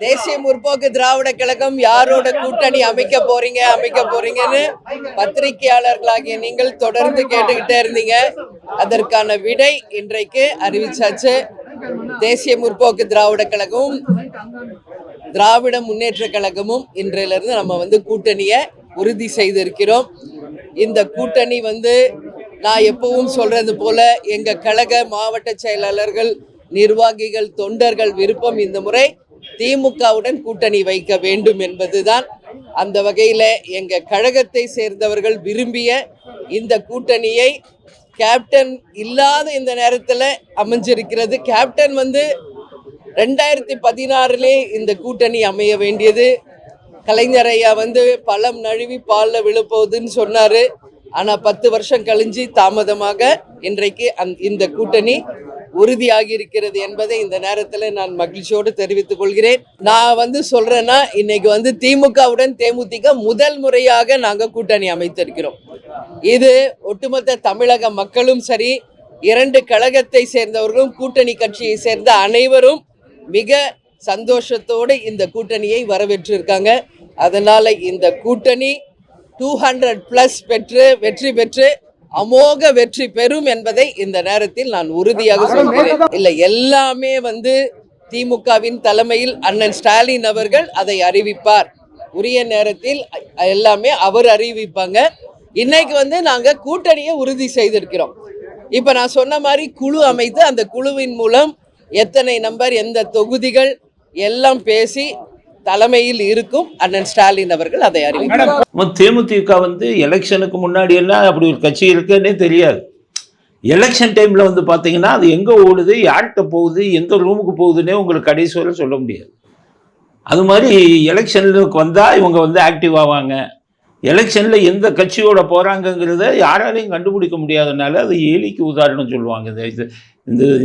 தேசிய முற்போக்கு திராவிட கழகம் யாரோட கூட்டணி அமைக்க போறீங்கன்னு பத்திரிகையாளர்களாகிய நீங்கள் தொடர்ந்து கேட்டுக்கிட்டே இருந்தீங்க. அதற்கான விடை இன்றைக்கு அறிவிச்சாச்சு. தேசிய முற்போக்கு திராவிட கழகமும் திராவிட முன்னேற்ற கழகமும் இன்றையிலிருந்து நம்ம கூட்டணியை உறுதி செய்திருக்கிறோம். இந்த கூட்டணி நான் எப்பவும் சொல்றது போல எங்க கழக மாவட்ட செயலாளர்கள், நிர்வாகிகள், தொண்டர்கள் விருப்பம் இந்த முறை திமுகவுடன் கூட்டணி வைக்க வேண்டும் என்பதுதான். அந்த வகையில் எங்க கழகத்தை சேர்ந்தவர்கள் விரும்பிய இந்த கூட்டணியை கேப்டன் இல்லாத இந்த நேரத்தில் அமைஞ்சிருக்கிறது. கேப்டன் 2016 இந்த கூட்டணி அமைய வேண்டியது. கலைஞர் ஐயா பழம் நழுவி பாலில் விழுப்போகுதுன்னு சொன்னாரு. ஆனால் 10 வருஷம் கழிஞ்சு தாமதமாக இன்றைக்கு இந்த கூட்டணி உறுதியாகி இருக்கிறது என்பதை இந்த நேரத்தில் நான் மகிழ்ச்சியோடு தெரிவித்துக் கொள்கிறேன். நான் சொல்றேன்னா இன்னைக்கு திமுகவுடன் தேமுதிக முதல் முறையாக நாங்கள் கூட்டணி அமைத்திருக்கிறோம். இது ஒட்டுமொத்த தமிழக மக்களும் சரி, 2 கழகத்தை சேர்ந்தவர்களும் கூட்டணி கட்சியை சேர்ந்த அனைவரும் மிக சந்தோஷத்தோடு இந்த கூட்டணியை வரவேற்றிருக்காங்க. அதனால இந்த கூட்டணி 200+ பெற்று வெற்றி பெற்று அமோக வெற்றி பெறும் என்பதை இந்த நேரத்தில் நான் உறுதியாக சொல்கிறேன். இல்லை, எல்லாமே திமுகவின் தலைமையில் அண்ணன் ஸ்டாலின் அவர்கள் அதை அறிவிப்பார். உரிய நேரத்தில் எல்லாமே அவர் அறிவிப்பாங்க. இன்னைக்கு நாங்க கூட்டணியை உறுதி செய்திருக்கிறோம். இப்ப நான் சொன்ன மாதிரி குழு அமைத்து அந்த குழுவின் மூலம் எத்தனை நம்பர், எந்த தொகுதிகள் எல்லாம் பேசி தலைமையில் இருக்கும் அண்ணன் ஸ்டாலின் அவர்கள் அதை அறிவிப்பார். தேமுதிக எலெக்ஷனுக்கு முன்னாடி எல்லாம் அப்படி ஒரு கட்சி இருக்குன்னே தெரியாது. எலெக்ஷன் டைம்ல பார்த்தீங்கன்னா அது எங்க ஓடுது, யார்கிட்ட போகுது, எந்த ரூமுக்கு போகுதுன்னே உங்களுக்கு கடைசி வரை சொல்ல முடியாது. அது மாதிரி எலெக்ஷனுக்கு வந்தா இவங்க ஆக்டிவ் ஆவாங்க. எலெக்ஷன்ல எந்த கட்சியோட போறாங்கிறத யாராலையும் கண்டுபிடிக்க முடியாதனால அது ஏலிக்கு உதாரணம் சொல்லுவாங்க.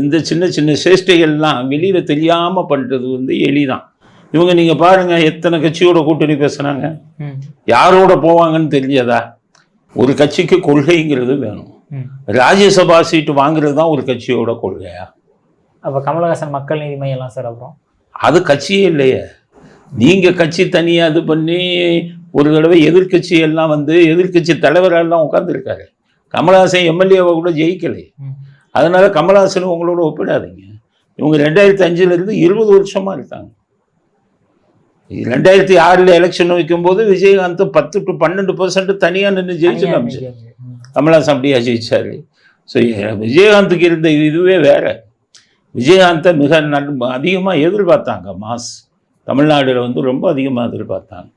இந்த சின்ன சின்ன சேஷ்டைகள்லாம் வெளியில தெரியாம பண்றது எலிதான். இவங்க நீங்க பாருங்க, எத்தனை கட்சியோட கூட்டணி பேசுனாங்க, யாரோட போவாங்கன்னு தெரிஞ்சதா? ஒரு கட்சிக்கு கொள்கைங்கிறது வேணும். ராஜ்யசபா சீட்டு வாங்குறது தான் ஒரு கட்சியோட கொள்கையா? அப்ப கமலஹாசன் மக்கள் நீதி மையம் எல்லாம் சார், அப்புறம் அது கட்சியே இல்லையே. நீங்க கட்சி தனியா இது பண்ணி ஒரு தடவை எதிர்கட்சி எல்லாம் எதிர்கட்சி தலைவரெல்லாம் உட்கார்ந்துருக்காரு. கமலஹாசன் எம்எல்ஏவை கூட ஜெயிக்கலை. அதனால கமலஹாசன் உங்களோட ஒப்பிடாதீங்க. இவங்க 2005 20 வருஷமா இருக்காங்க. 2006 எலெக்ஷன் வைக்கும்போது விஜயகாந்த் 10 to 12% தனியாக நின்று ஜெயிச்சு காமிச்சார். கமலஹாசன் அப்படியா ஜெயிச்சாரு? ஸோ விஜயகாந்துக்கு இருந்த இதுவே வேற. விஜயகாந்தை மிக அதிகமாக எதிர்பார்த்தாங்க. மாஸ் தமிழ்நாடுல ரொம்ப அதிகமாக எதிர்பார்த்தாங்க.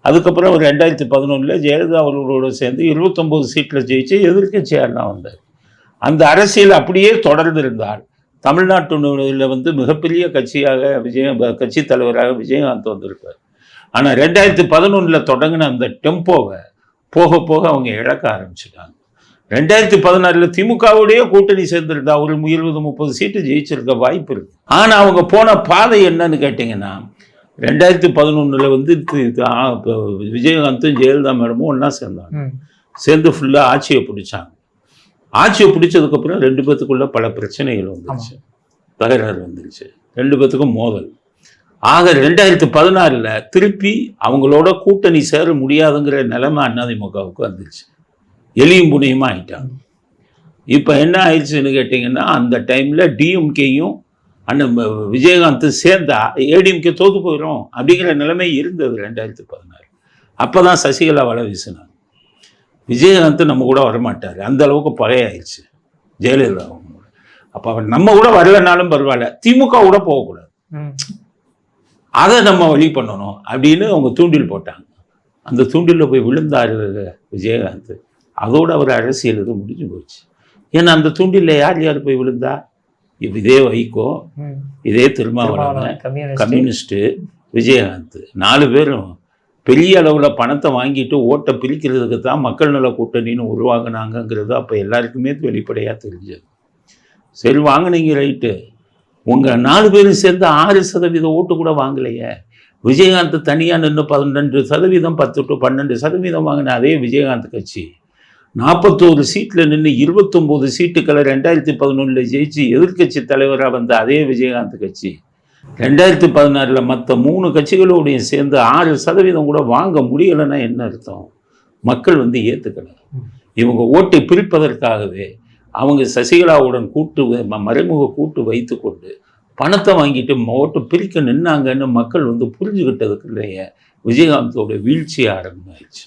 அதுக்கப்புறம் ஒரு 2011 ஜெயலலிதா அவர்களோடு சேர்ந்து 29 சீட்டில் ஜெயிச்சு எதிர்கட்சியாரெலாம் வந்தார். அந்த அரசியல் அப்படியே தொடர்ந்து இருந்தார். தமிழ்நாட்டில் மிகப்பெரிய கட்சியாக கட்சி தலைவராக விஜயகாந்த் வந்திருக்கார். ஆனால் 2011 தொடங்கின அந்த டெம்போவை போக போக அவங்க இழக்க ஆரம்பிச்சுட்டாங்க. 2016 திமுகவுடைய கூட்டணி சேர்ந்திருந்தா ஒரு 20-30 சீட்டு ஜெயிச்சிருக்க வாய்ப்பு இருக்கு. ஆனால் அவங்க போன பாதை என்னன்னு கேட்டிங்கன்னா, 2011 விஜயகாந்தும் ஜெயலலிதா மேடமும் ஒன்றா சேர்ந்தாங்க. சேர்ந்து ஃபுல்லாக ஆட்சியை பிடிச்சாங்க. ஆட்சியை பிடிச்சதுக்கப்புறம் 2 பேத்துக்குள்ள பல பிரச்சனைகள் வந்துருச்சு, தகராறு வந்துருச்சு, 2 பேத்துக்கும் மோதல். ஆக 2016 திருப்பி அவங்களோட கூட்டணி சேர முடியாதுங்கிற நிலைமை அதிமுகவுக்கு வந்துருச்சு. எலியும் புனியுமா ஆயிட்டாங்க. இப்போ என்ன ஆயிடுச்சுன்னு கேட்டிங்கன்னா, அந்த டைமில் டிஎம்கேயும் அண்ணன் விஜயகாந்த் சேர்ந்தா ஏடிஎம்கே தோற்று போயிடும் அப்படிங்கிற நிலைமை இருந்தது 2016. அப்போ தான் சசிகலா வலை வீசினாங்க. விஜயகாந்த் நம்ம கூட வரமாட்டார், அந்த அளவுக்கு பகையாயிடுச்சு ஜெயலலிதா. அப்போ நம்ம கூட வரலனாலும் பரவாயில்ல, திமுக கூட போகக்கூடாது, அதை நம்ம வழி பண்ணணும் அப்படின்னு அவங்க தூண்டில் போட்டாங்க. அந்த தூண்டிலில் போய் விழுந்தார் விஜயகாந்த். அதோடு அவர் அரசியல் இது முடிஞ்சு போச்சு. ஏன்னா அந்த தூண்டிலில் யார் யார் போய் விழுந்தா? இதே வைகோ, இதே திருமாவளவன், கம்யூனிஸ்ட்டு, விஜயகாந்த், 4 பேரும் பெரிய அளவில் பணத்தை வாங்கிட்டு ஓட்டை பிரிக்கிறதுக்கு தான் மக்கள் நல கூட்டணின்னு உருவாகினாங்கிறது அப்போ எல்லாருக்குமே வெளிப்படையாக தெரிஞ்சது. சரி, வாங்கினீங்க ரைட்டு, உங்கள் 4 பேரும் சேர்ந்து 6% ஓட்டு கூட வாங்கலையே. விஜயகாந்த் தனியாக நின்று 12%, 10 to 12% வாங்கின அதே விஜயகாந்த் கட்சி 41 சீட்டில் நின்று 29 சீட்டுக்களை 2011 ஜெயிச்சு எதிர்கட்சி தலைவராக வந்த அதே விஜயகாந்த் கட்சி 2016 மற்ற 3 கட்சிகளோடையும் சேர்ந்து 6% கூட வாங்க முடியலைன்னா என்ன அர்த்தம்? மக்கள் வந்து ஏற்றுக்கல. இவங்க ஓட்டை பிரிப்பதற்காகவே அவங்க சசிகலாவுடன் மறைமுக கூட்டு வைத்து கொண்டு பணத்தை வாங்கிட்டு ஓட்டு பிரிக்க நின்னாங்கன்னு மக்கள் வந்து புரிஞ்சுக்கிட்டதுக்குள்ளேயே விஜயகாந்தோட வீழ்ச்சி ஆரம்பமாயிடுச்சு.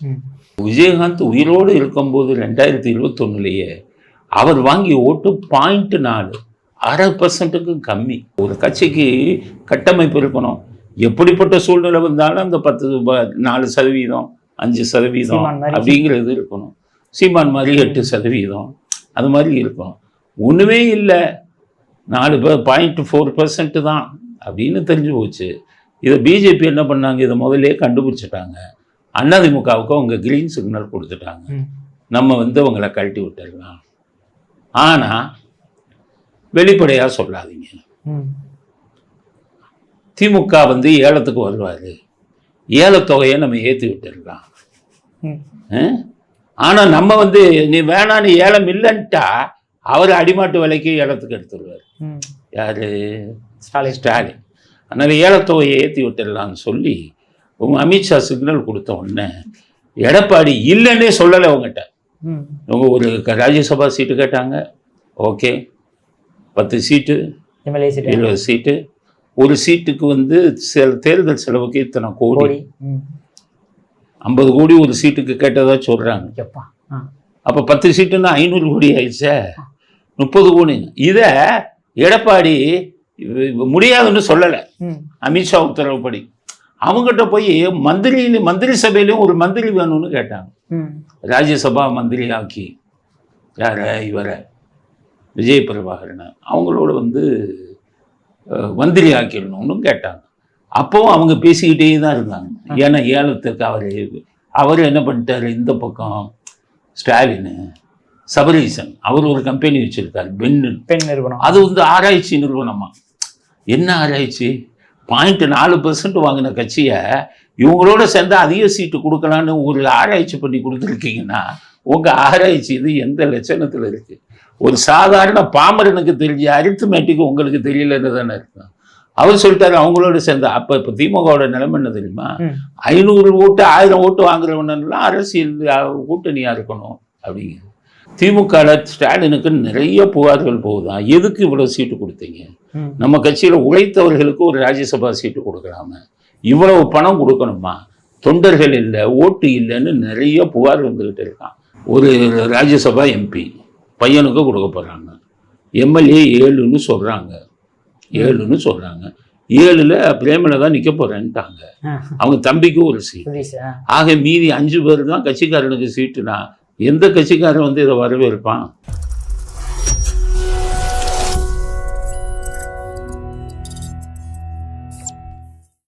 விஜயகாந்த் உயிரோடு இருக்கும்போது 2021 அவர் வாங்கிய ஓட்டு 0.4, 0.5% கம்மி. ஒரு கட்சிக்கு கட்டமைப்பு இருக்கணும். எப்படிப்பட்ட சூழ்நிலை வந்தாலும் அந்த 4%, 5% அப்படிங்கிறது இருக்கணும். சீமான் மாதிரி 8% அது மாதிரி இருக்கணும். ஒன்றுமே இல்லை, 0.4% தான் அப்படின்னு தெரிஞ்சு போச்சு. இதை பிஜேபி என்ன பண்ணாங்க? இதை முதல்ல கண்டுபிடிச்சிட்டாங்க. அதிமுகவுக்கு அவங்க கிரீன் சிக்னல் கொடுத்துட்டாங்க. நம்ம வந்து அவங்களை கழட்டி விட்டுடலாம். ஆனால் வெளிப்படையாக சொல்லாதீங்க. திமுக வந்து ஏலத்துக்கு வருவார், ஏலத்தொகையை நம்ம ஏற்றி விட்டுடலாம். ஆனால் நம்ம வந்து நீ வேணான்னு ஏலம் இல்லைன்ட்டா அவர் அடிமாட்டு விலைக்கு ஏலத்துக்கு எடுத்துருவார். யார்? ஸ்டாலின். அதனால் ஏலத்தொகையை ஏற்றி விட்டுடலான்னு சொல்லி உங்கள் அமித்ஷா சிக்னல் கொடுத்த உடனே எடப்பாடி இல்லைன்னே சொல்லலை. அவங்ககிட்ட அவங்க ஒரு ராஜ்யசபா சீட்டு கேட்டாங்க. ஓகே, 10 சீட்டு, 20 சீட்டு. ஒரு சீட்டுக்கு வந்து தேர்தல் செலவுக்கு இத்தனை கோடி, 50 கோடி ஒரு சீட்டுக்கு கேட்டதா சொல்கிறாங்க. அப்போ 10 சீட்டுன்னா 500 கோடி ஆயிடுச்சே, 30 கோடி. இதை எடப்பாடி முடியாதுன்னு சொல்லலை. அமித்ஷா உத்தரவுப்படி அவங்ககிட்ட போய் மந்திரி சபையிலையும் ஒரு மந்திரி வேணும்னு கேட்டாங்க. ராஜ்யசபா மந்திரி ஆக்கி யார இவரை விஜய் பிரபாகரனை அவங்களோட வந்து மந்திரி ஆக்கிடணும்னு கேட்டாங்க. அப்போவும் அவங்க பேசிக்கிட்டே தான் இருந்தாங்க. ஏன்னா ஏலத்துக்கு அவர் என்ன பண்ணிட்டாரு, இந்த பக்கம் ஸ்டாலின், சபரீசன் அவர் ஒரு கம்பெனி வச்சிருக்காரு, பெண் நிறுவனம். அது வந்து ஆராய்ச்சி நிறுவனமா. என்ன ஆராய்ச்சி? 0.4% வாங்கின கட்சியை இவங்களோட சேர்ந்து அதிக சீட்டு கொடுக்கலான்னு ஒரு ஆராய்ச்சி பண்ணி கொடுத்துருக்கீங்கன்னா உங்கள் ஆராய்ச்சி இது எந்த லட்சணத்தில் இருக்குது? ஒரு சாதாரண பாமரனுக்கு தெரிஞ்ச அரித்மேட்டிக் உங்களுக்கு தெரியலன்னு தானே இருக்கும். அவர் சொல்லிட்டாரு அவங்களோட சேர்ந்து. இப்போ திமுகவோட நிலைமை என்ன தெரியுமா? 500 ஓட்டு 1000 ஓட்டு வாங்குறவனெல்லாம் அரசியல் கூட்டணியாக இருக்கணும் அப்படிங்கிறது. திமுக ஸ்டாலினுக்கு நிறைய புகார்கள் போகுதான். எதுக்கு இவ்வளோ சீட்டு கொடுத்தீங்க? நம்ம கட்சியில் உழைத்தவர்களுக்கு ஒரு ராஜ்யசபா சீட்டு கொடுக்கலாம, இவ்வளவு பணம் கொடுக்கணுமா? தொண்டர்கள் இல்லை, ஓட்டு இல்லைன்னு நிறைய புகார் வந்துக்கிட்டு இருக்கான். ஒரு ராஜ்யசபா எம்பி பையனுக்கு கொடுக்க போகிறாங்க. எம்எல்ஏ 7ன்னு சொல்கிறாங்க. 7ல் பிரேமல தான் நிற்க போகிறேன்ட்டாங்க. அவங்க தம்பிக்கு ஒரு சீட்டு. ஆக மீதி 5 பேர் தான் கட்சிக்காரனுக்கு சீட்டுனா எந்த கட்சிக்காரன் வந்து இதை வரவேற்பான்?